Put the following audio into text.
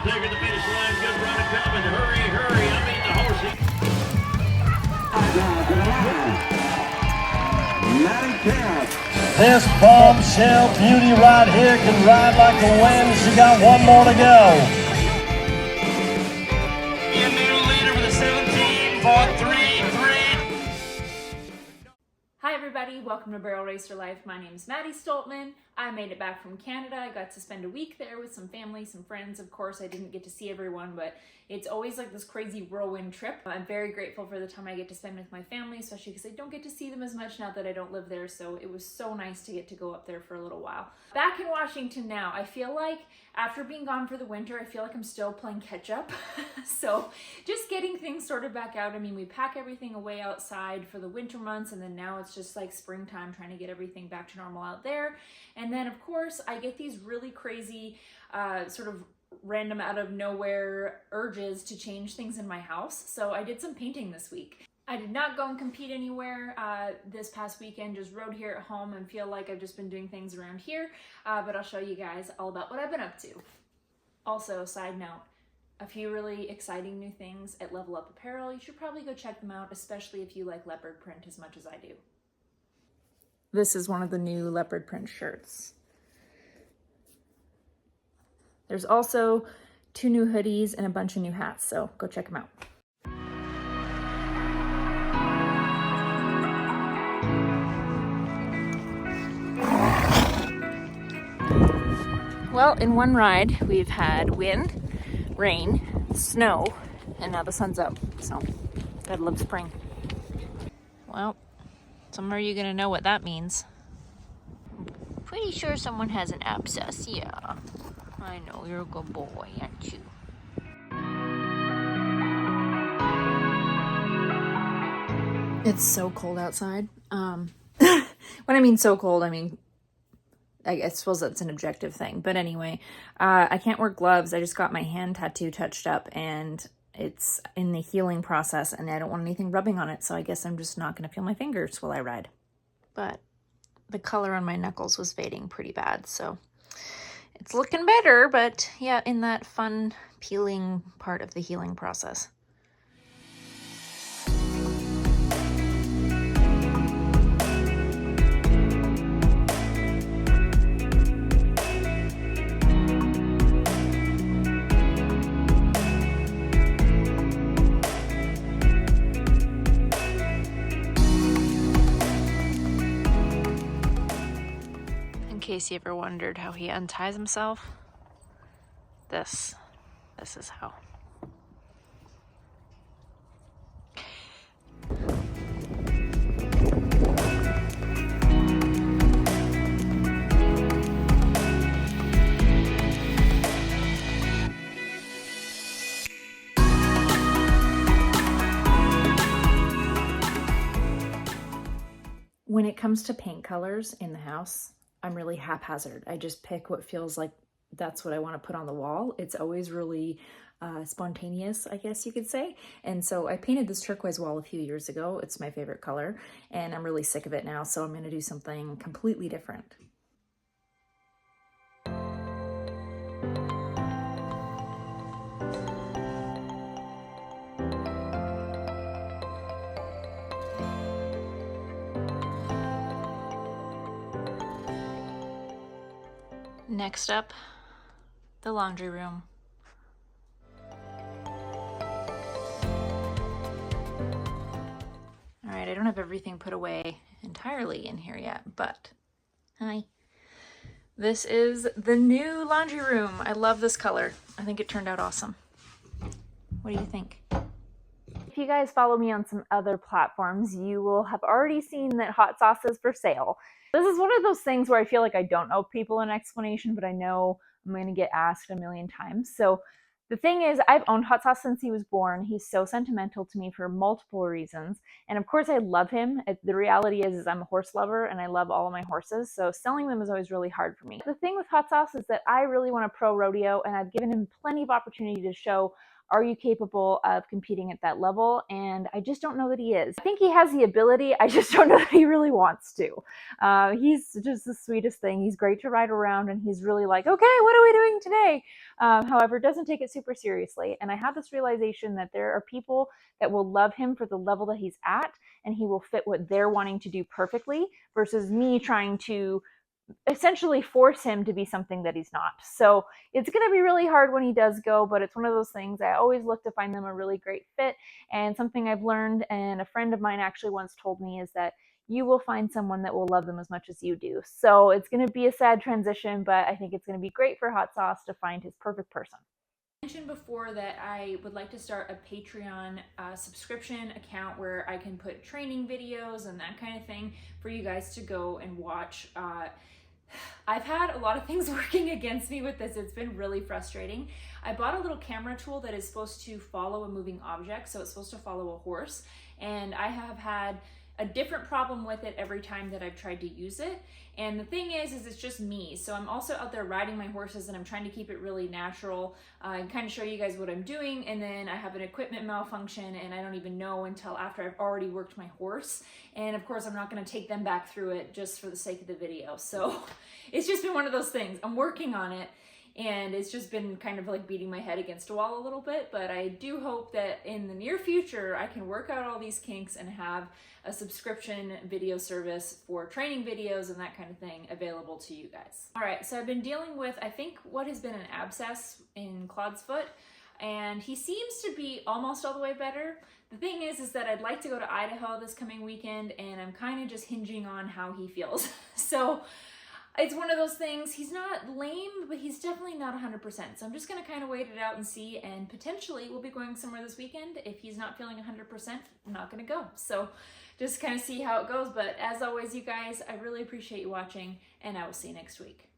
clear to the finish line. Good run coming. Hurry, hurry. I mean the horsey. This bombshell beauty right here can ride like the wind. She got one more to go. Be a new leader with a 17 for 3-3. Hi everybody, welcome to Barrel Racer Life. My name is Maddi Stoltman. I made it back from Canada. I got to spend a week there with some family, some friends. Of course, I didn't get to see everyone, but it's always like this crazy whirlwind trip. I'm very grateful for the time I get to spend with my family, especially because I don't get to see them as much now that I don't live there. So it was so nice to get to go up there for a little while. Back in Washington now, I feel like after being gone for the winter, I feel like I'm still playing catch up. So just getting things sorted back out. I mean, we pack everything away outside for the winter months, and then now it's just like springtime, trying to get everything back to normal out there. And then of course I get these really crazy sort of random out of nowhere urges to change things in my house. So I did some painting this week. I did not go and compete anywhere this past weekend, just rode here at home and feel like I've just been doing things around here, but I'll show you guys all about what I've been up to. Also, side note, a few really exciting new things at Up Apparel. You should probably go check them out, especially if you like leopard print as much as I do. This is one of the new leopard print shirts. There's also 2 new hoodies and a bunch of new hats, so go check them out. Well, in one ride, we've had wind, rain, snow, and now the sun's up, so gotta love spring. Well, some of you gonna know what that means. Pretty sure someone has an abscess, yeah. I know, you're a good boy, aren't you? It's so cold outside. When I mean so cold, I mean, I suppose that's an objective thing. But anyway, I can't wear gloves. I just got my hand tattoo touched up and it's in the healing process and I don't want anything rubbing on it. So I guess I'm just not going to feel my fingers while I ride. But the color on my knuckles was fading pretty bad. So it's looking better, but yeah, in that fun peeling part of the healing process. In case you ever wondered how he unties himself, this is how. When it comes to paint colors in the house, I'm really haphazard. I just pick what feels like that's what I want to put on the wall. It's always really spontaneous, I guess you could say. And so I painted this turquoise wall a few years ago. It's my favorite color, and I'm really sick of it now. So I'm going to do something completely different. Next up, the laundry room. All right, I don't have everything put away entirely in here yet, but hi. This is the new laundry room. I love this color. I think it turned out awesome. What do you think? If you guys follow me on some other platforms, you will have already seen that hot sauce is for sale. This is one of those things where I feel like I don't owe people an explanation, but I know I'm going to get asked a million times. So the thing is, I've owned Hot Sauce since he was born. He's so sentimental to me for multiple reasons. And of course I love him. The reality is I'm a horse lover and I love all of my horses. So selling them is always really hard for me. The thing with Hot Sauce is that I really want to pro rodeo, and I've given him plenty of opportunity to show are you capable of competing at that level? And I just don't know that he is. I think he has the ability. I just don't know that he really wants to. He's just the sweetest thing. He's great to ride around, and he's really like, okay, what are we doing today? However, doesn't take it super seriously. And I have this realization that there are people that will love him for the level that he's at, and he will fit what they're wanting to do perfectly, versus me trying to essentially force him to be something that he's not. So it's going to be really hard when he does go, but it's one of those things. I always look to find them a really great fit. And something I've learned, and a friend of mine actually once told me, is that you will find someone that will love them as much as you do. So it's going to be a sad transition, but I think it's going to be great for Hot Sauce to find his perfect person. I mentioned before that I would like to start a Patreon subscription account where I can put training videos and that kind of thing for you guys to go and watch. I've had a lot of things working against me with this. It's been really frustrating. I bought a little camera tool that is supposed to follow a moving object, so it's supposed to follow a horse, and I have had a different problem with it every time that I've tried to use it. And the thing is it's just me. So I'm also out there riding my horses, and I'm trying to keep it really natural and kind of show you guys what I'm doing. And then I have an equipment malfunction, and I don't even know until after I've already worked my horse. And of course, I'm not going to take them back through it just for the sake of the video. So it's just been one of those things. I'm working on it, and it's just been kind of like beating my head against a wall a little bit. But I do hope that in the near future, I can work out all these kinks and have a subscription video service for training videos and that kind of thing available to you guys. All right, so I've been dealing with, I think, what has been an abscess in Claude's foot, and he seems to be almost all the way better. The thing is that I'd like to go to Idaho this coming weekend, and I'm kind of just hinging on how he feels. So it's one of those things. He's not lame, but he's definitely not 100%. So I'm just going to kind of wait it out and see, and potentially we'll be going somewhere this weekend. If he's not feeling 100%, I'm not going to go. So just kind of see how it goes. But as always, you guys, I really appreciate you watching, and I will see you next week.